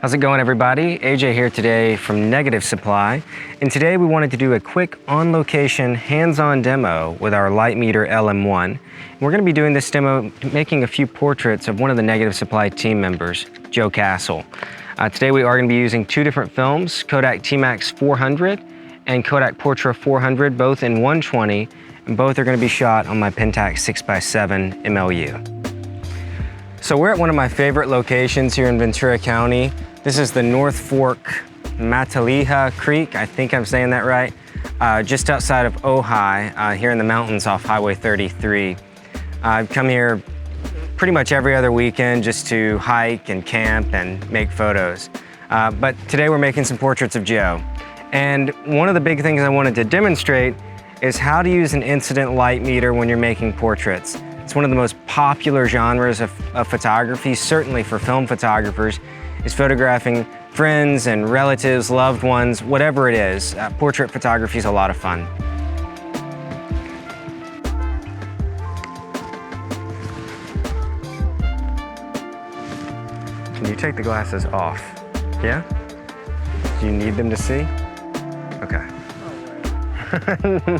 How's it going, everybody? AJ here today from Negative Supply, and today we wanted to do a quick on-location hands-on demo with our Light Meter LM1. We're going to be doing this demo making a few portraits of one of the Negative Supply team members, Joe Castle. Today we are going to be using two different films, Kodak T-Max 400 and Kodak Portra 400, both in 120, and both are going to be shot on my Pentax 6x7 MLU. So we're at one of my favorite locations here in Ventura County. This is the North Fork Matalija Creek, I think I'm saying that right, just outside of Ojai, here in the mountains off Highway 33. I've come here pretty much every other weekend just to hike and camp and make photos. But today we're making some portraits of Joe. And one of the big things I wanted to demonstrate is how to use an incident light meter when you're making portraits. It's one of the most popular genres of photography, certainly for film photographers, is photographing friends and relatives, loved ones, whatever it is. Portrait photography is a lot of fun. Can you take the glasses off? Yeah? Do you need them to see? Okay.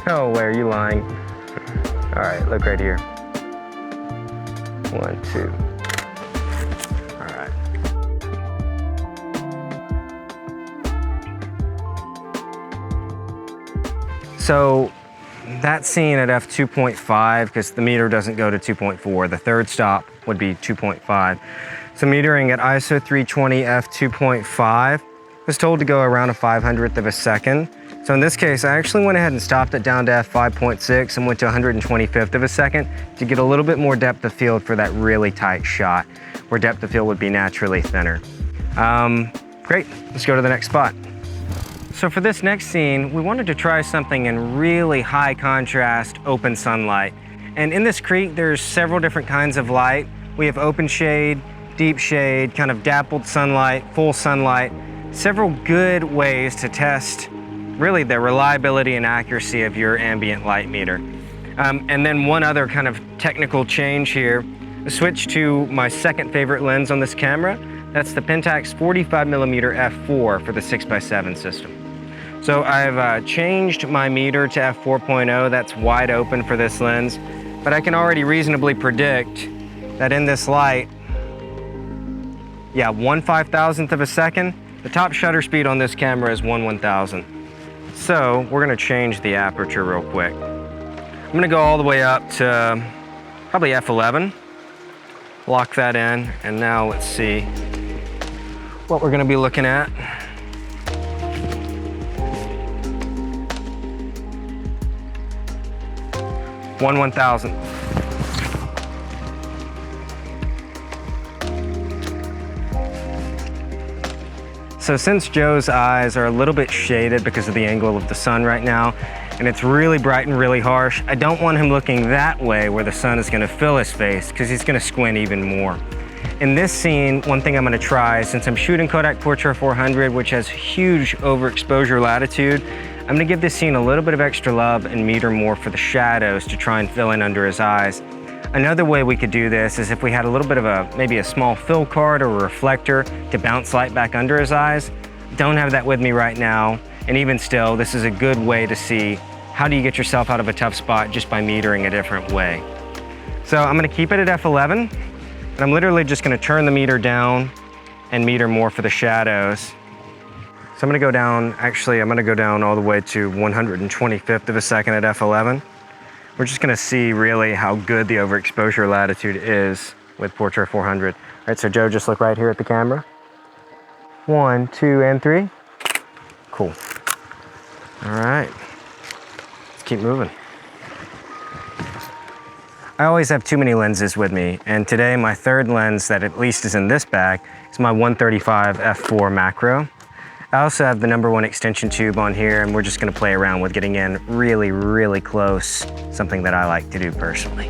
No way, are you lying? All right, look right here. 1, 2. All right. So that scene at f2.5, because the meter doesn't go to 2.4, the third stop would be 2.5. So metering at ISO 320 f2.5 was told to go around a 500th of a second. So in this case, I actually went ahead and stopped it down to f5.6 and went to 125th of a second to get a little bit more depth of field for that really tight shot, where depth of field would be naturally thinner. Great, let's go to the next spot. So for this next scene, we wanted to try something in really high contrast, open sunlight. And in this creek, there's several different kinds of light. We have open shade, deep shade, kind of dappled sunlight, full sunlight, several good ways to test really the reliability and accuracy of your ambient light meter. And then one other kind of technical change here, I switched to my second favorite lens on this camera. That's the Pentax 45mm f4 for the 6x7 system. So I've changed my meter to f4.0, that's wide open for this lens, but I can already reasonably predict that in this light, 1/5000th of a second, the top shutter speed on this camera is 1/1000. So we're gonna change the aperture real quick. I'm gonna go all the way up to probably f11, lock that in, and now let's see what we're gonna be looking at. 1/1000. So since Joe's eyes are a little bit shaded because of the angle of the sun right now, and it's really bright and really harsh, I don't want him looking that way where the sun is gonna fill his face because he's gonna squint even more. In this scene, one thing I'm gonna try, since I'm shooting Kodak Portra 400, which has huge overexposure latitude, I'm gonna give this scene a little bit of extra love and meter more for the shadows to try and fill in under his eyes. Another way we could do this is if we had a little bit of maybe a small fill card or a reflector to bounce light back under his eyes. Don't have that with me right now, and even still, this is a good way to see how do you get yourself out of a tough spot just by metering a different way. So I'm gonna keep it at f11, and I'm literally just gonna turn the meter down and meter more for the shadows. So I'm gonna go down, actually I'm gonna go down all the way to 125th of a second at f11. We're just gonna see really how good the overexposure latitude is with Portra 400. All right, so Joe, just look right here at the camera. 1, 2, and 3. Cool. All right, let's keep moving. I always have too many lenses with me, and today my third lens that at least is in this bag is my 135 f4 macro. I also have the #1 extension tube on here, and we're just gonna play around with getting in really, really close, something that I like to do personally.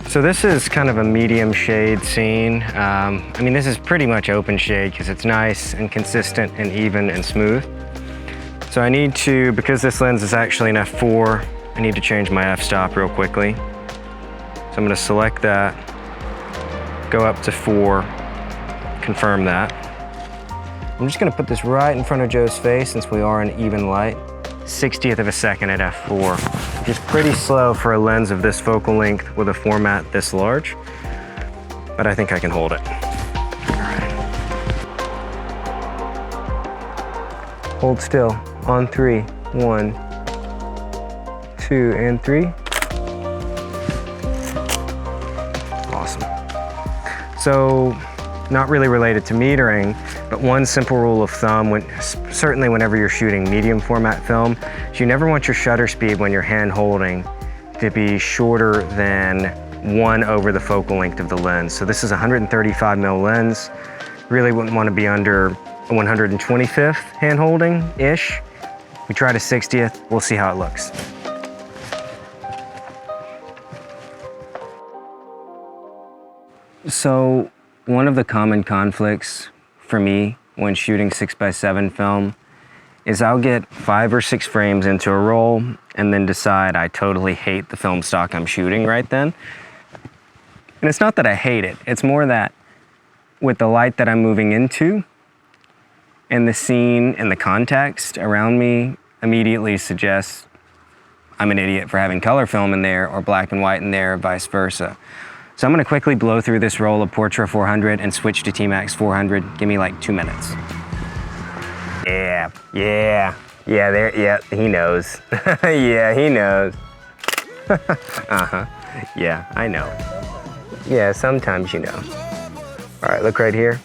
So this is kind of a medium shade scene. I mean, this is pretty much open shade because it's nice and consistent and even and smooth. So I need to, because this lens is actually an f4, I need to change my f-stop real quickly. So I'm gonna select that, go up to 4, confirm that. I'm just gonna put this right in front of Joe's face since we are in even light. 60th of a second at f4, which is pretty slow for a lens of this focal length with a format this large, but I think I can hold it. All right. Hold still, on 3, 1, 2, and 3. Awesome. So, not really related to metering, but one simple rule of thumb, certainly whenever you're shooting medium format film, is you never want your shutter speed when you're hand holding to be shorter than 1 over the focal length of the lens. So this is a 135mm lens. Really wouldn't want to be under a 125th hand holding-ish. We tried a 60th, we'll see how it looks. So, one of the common conflicts for me when shooting 6x7 film is I'll get 5 or 6 frames into a roll and then decide I totally hate the film stock I'm shooting right then. And it's not that I hate it, it's more that with the light that I'm moving into and the scene and the context around me immediately suggests I'm an idiot for having color film in there or black and white in there or vice versa. So I'm gonna quickly blow through this roll of Portra 400 and switch to T-Max 400. Give me like 2 minutes. Yeah, he knows. Yeah, he knows. Yeah, I know. Yeah, sometimes you know. All right, look right here.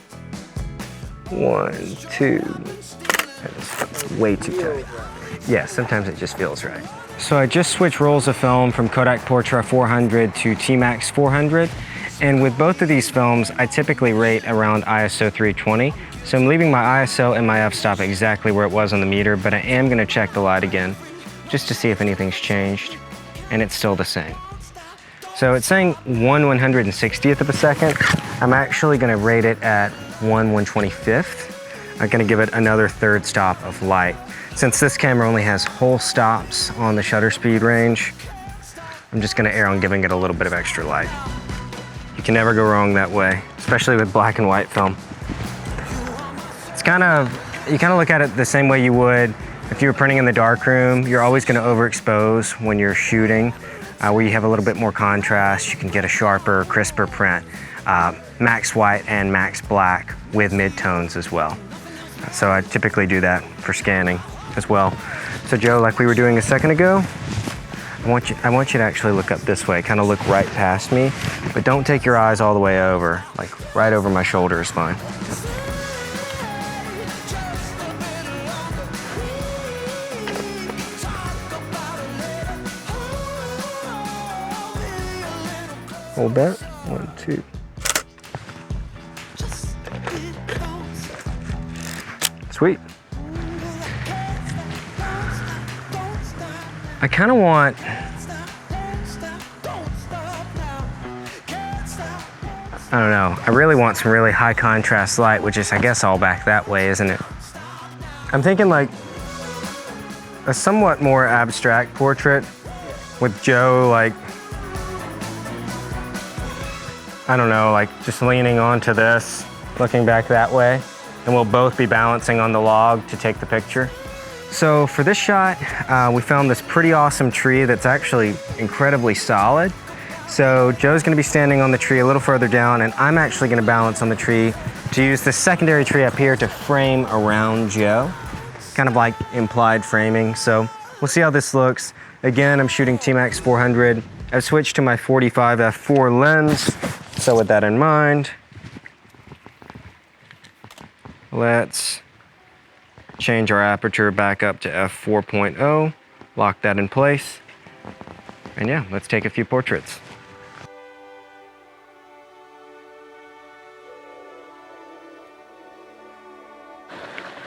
1, 2. That's way too tight. Yeah, sometimes it just feels right. So I just switched rolls of film from Kodak Portra 400 to T-Max 400. And with both of these films, I typically rate around ISO 320. So I'm leaving my ISO and my f-stop exactly where it was on the meter, but I am gonna check the light again just to see if anything's changed, and it's still the same. So it's saying 1/160th of a second. I'm actually gonna rate it at 1/125th. I'm gonna give it another third stop of light. Since this camera only has whole stops on the shutter speed range, I'm just gonna err on giving it a little bit of extra light. You can never go wrong that way, especially with black and white film. It's you kind of look at it the same way you would if you were printing in the darkroom. You're always gonna overexpose when you're shooting, where you have a little bit more contrast. You can get a sharper, crisper print. Max white and max black with midtones as well. So I typically do that for scanning as well. So Joe, like we were doing a second ago, I want you to actually look up this way, kind of look right past me, but don't take your eyes all the way over, like right over my shoulder is fine. Hold that, 1, 2. Sweet. I kind of want, I don't know, I really want some really high contrast light, which is, I guess, all back that way, isn't it? I'm thinking like a somewhat more abstract portrait with Joe, like, I don't know, like just leaning onto this, looking back that way, and we'll both be balancing on the log to take the picture. So for this shot, we found this pretty awesome tree that's actually incredibly solid. So Joe's gonna be standing on the tree a little further down, and I'm actually gonna balance on the tree to use the secondary tree up here to frame around Joe. Kind of like implied framing. So we'll see how this looks. Again, I'm shooting T-Max 400. I've switched to my 45 f4 lens. So with that in mind, let's change our aperture back up to f4.0, lock that in place, and yeah, let's take a few portraits.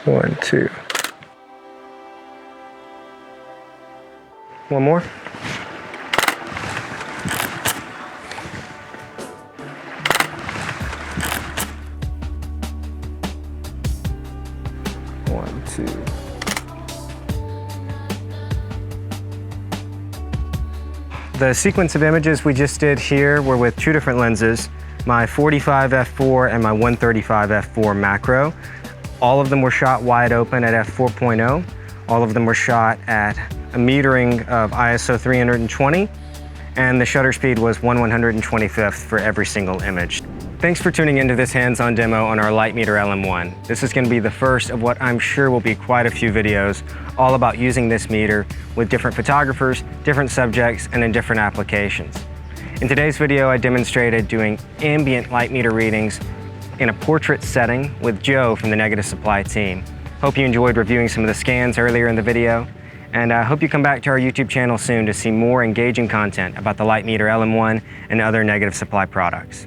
One, two. One more. One, two. The sequence of images we just did here were with two different lenses. my 45 f4 and my 135 f4 macro. All of them were shot wide open at f4.0. All of them were shot at a metering of ISO 320, and the shutter speed was 1/125th for every single image. Thanks for tuning into this hands-on demo on our Light Meter LM1. This is going to be the first of what I'm sure will be quite a few videos all about using this meter with different photographers, different subjects, and in different applications. In today's video, I demonstrated doing ambient light meter readings in a portrait setting with Joe from the Negative Supply team. Hope you enjoyed reviewing some of the scans earlier in the video, and I hope you come back to our YouTube channel soon to see more engaging content about the Light Meter LM1 and other Negative Supply products.